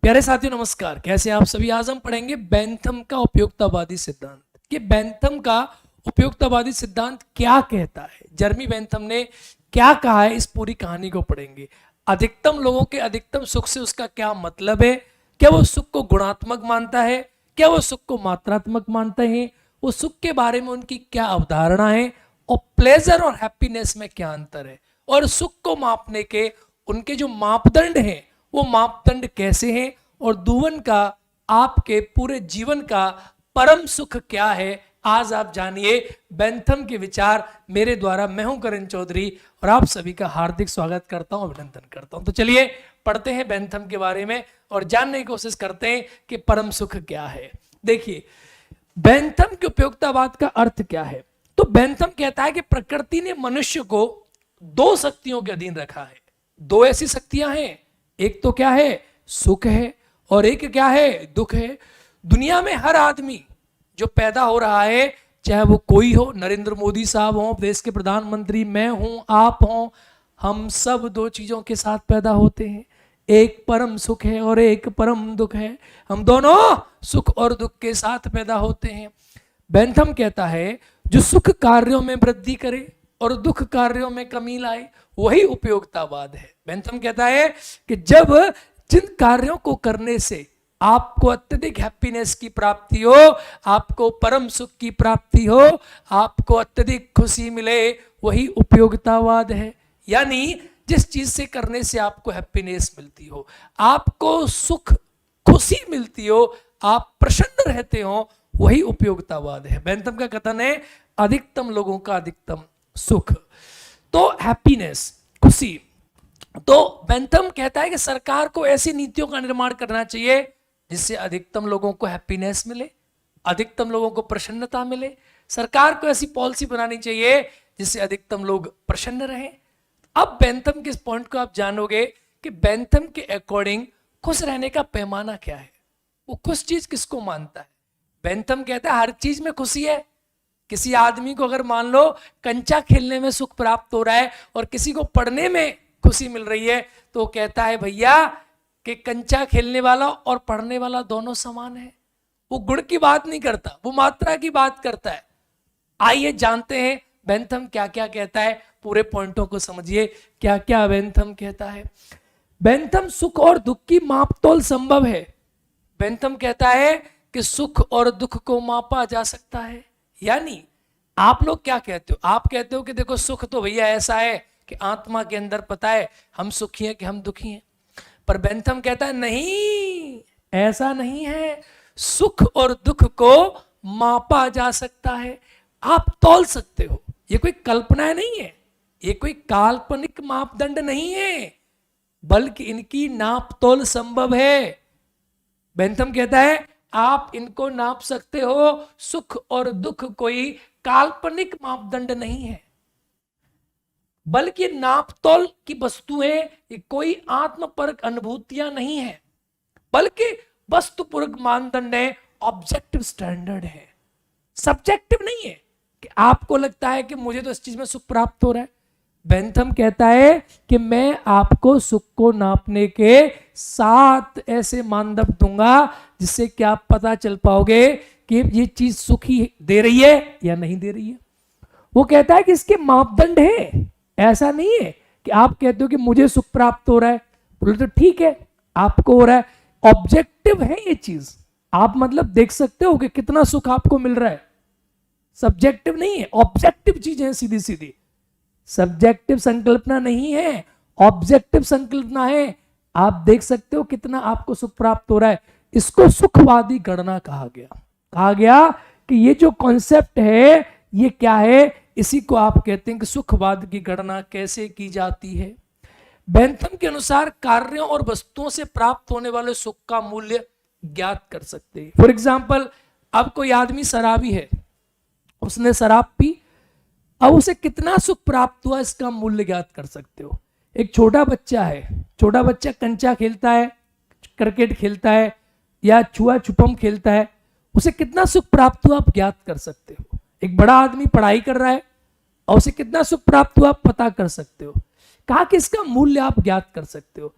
प्यारे साथियों नमस्कार, कैसे हैं आप सभी। आज हम पढ़ेंगे बेंथम का उपयोगितावादी सिद्धांत। कि बेंथम का उपयोगितावादी सिद्धांत क्या कहता है, जर्मी बेंथम ने क्या कहा है, इस पूरी कहानी को पढ़ेंगे। अधिकतम लोगों के अधिकतम सुख से उसका क्या मतलब है, क्या वो सुख को गुणात्मक मानता है, क्या वो सुख को मात्रात्मक मानते हैं, वो सुख के बारे में उनकी क्या अवधारणा है, और प्लेजर और हैप्पीनेस में क्या अंतर है, और सुख को मापने के उनके जो मापदंड हैं वो मापदंड कैसे हैं, और दुवन का आपके पूरे जीवन का परम सुख क्या है। आज आप जानिए बेंथम के विचार मेरे द्वारा। मैं हूं करण चौधरी और आप सभी का हार्दिक स्वागत करता हूं, अभिनंदन करता हूं। तो चलिए पढ़ते हैं बेंथम के बारे में और जानने की कोशिश करते हैं कि परम सुख क्या है। देखिए बेंथम के उपयोगितावाद का अर्थ क्या है। तो बेंथम कहता है कि प्रकृति ने मनुष्य को दो शक्तियों के अधीन रखा है। दो ऐसी शक्तियां हैं, एक तो क्या है, सुख है, और एक क्या है, दुख है। दुनिया में हर आदमी जो पैदा हो रहा है, चाहे वो कोई हो, नरेंद्र मोदी साहब हो, देश के प्रधानमंत्री, मैं हूं, आप हो, हम सब दो चीजों के साथ पैदा होते हैं। एक परम सुख है और एक परम दुख है। हम दोनों सुख और दुख के साथ पैदा होते हैं। बेंथम कहता है जो सुख कार्यों में वृद्धि करे और दुख कार्यों में कमी लाए, वही उपयोगितावाद है। बेंथम कहता है कि जब जिन कार्यों को करने से आपको अत्यधिक हैप्पीनेस की प्राप्ति हो, आपको परम सुख की प्राप्ति हो, आपको अत्यधिक खुशी मिले, वही उपयोगितावाद है। यानी जिस चीज से करने से आपको हैप्पीनेस मिलती हो, आपको सुख खुशी मिलती हो, आप प्रसन्न रहते हो, वही उपयोगितावाद है। बेंथम का कथन है अधिकतम लोगों का अधिकतम सुख, तो हैप्पीनेस, खुशी। तो बेंथम कहता है कि सरकार को ऐसी नीतियों का निर्माण करना चाहिए जिससे अधिकतम लोगों को हैप्पीनेस मिले, अधिकतम लोगों को प्रसन्नता मिले। सरकार को ऐसी पॉलिसी बनानी चाहिए जिससे अधिकतम लोग प्रसन्न रहें। अब बेंथम के इस पॉइंट को आप जानोगे कि बेंथम के अकॉर्डिंग खुश रहने का पैमाना क्या है, वो खुश चीज किसको मानता है। बेंथम कहता है हर चीज में खुशी है। किसी आदमी को अगर मान लो कंचा खेलने में सुख प्राप्त हो रहा है और किसी को पढ़ने में खुशी मिल रही है, तो कहता है भैया कि कंचा खेलने वाला और पढ़ने वाला दोनों समान है। वो गुण की बात नहीं करता, वो मात्रा की बात करता है। आइए जानते हैं बेंथम क्या क्या कहता है, पूरे पॉइंटों को समझिए क्या क्या बेंथम कहता है। बेंथम सुख और दुख की मापतोल संभव है। बेंथम कहता है कि सुख और दुख को मापा जा सकता है। यानी आप लोग क्या कहते हो, आप कहते हो कि देखो सुख तो भैया ऐसा है कि आत्मा के अंदर पता है हम सुखी हैं कि हम दुखी हैं। पर बेंथम कहता है नहीं, ऐसा नहीं है। सुख और दुख को मापा जा सकता है, आप तौल सकते हो। ये कोई कल्पना नहीं है, ये कोई काल्पनिक मापदंड नहीं है, बल्कि इनकी नाप तोल संभव है। बेंथम कहता है आप इनको नाप सकते हो। सुख और दुख कोई काल्पनिक मापदंड नहीं है, बल्कि नापतोल की वस्तुएं, ये कोई आत्मपरक अनुभूतियां नहीं है, बल्कि वस्तुपरक मानदंड है, ऑब्जेक्टिव स्टैंडर्ड है, सब्जेक्टिव नहीं है कि आपको लगता है कि मुझे तो इस चीज में सुख प्राप्त हो रहा है। बेंथम कहता है कि मैं आपको सुख को नापने के 7 ऐसे मानदंड दूंगा जिससे कि आप पता चल पाओगे कि ये चीज सुख ही दे रही है या नहीं दे रही है। वो कहता है कि इसके मापदंड है, ऐसा नहीं है कि आप कहते हो कि मुझे सुख प्राप्त हो रहा है, बोले तो ठीक है आपको हो रहा है, ऑब्जेक्टिव है ये चीज। आप मतलब देख सकते हो कि कितना सुख आपको मिल रहा है, सब्जेक्टिव नहीं है, ऑब्जेक्टिव चीज है, सीधी सीधी। सब्जेक्टिव संकल्पना नहीं है, ऑब्जेक्टिव संकल्पना है। आप देख सकते हो कितना आपको सुख प्राप्त हो रहा है। इसको सुखवादी गणना कहा गया। कहा गया कि ये जो कॉन्सेप्ट है ये क्या है, इसी को आप कहते हैं कि सुखवाद की गणना कैसे की जाती है। बेंथम के अनुसार कार्यों और वस्तुओं से प्राप्त होने वाले सुख का मूल्य ज्ञात कर सकते हैं। फॉर एग्जाम्पल, अब कोई आदमी शराबी है, उसने शराब पी, अब उसे कितना सुख प्राप्त हुआ इसका मूल्य ज्ञात कर सकते हो। एक छोटा बच्चा है, छोटा बच्चा कंचा खेलता है, क्रिकेट खेलता है या छुआ छुपम खेलता है, उसे कितना सुख प्राप्त हुआ आप ज्ञात कर सकते हो। एक बड़ा आदमी पढ़ाई कर रहा है और उसे कितना सुख प्राप्त हुआ आप पता कर सकते हो। कहा कि इसका मूल्य आप ज्ञात कर सकते हो।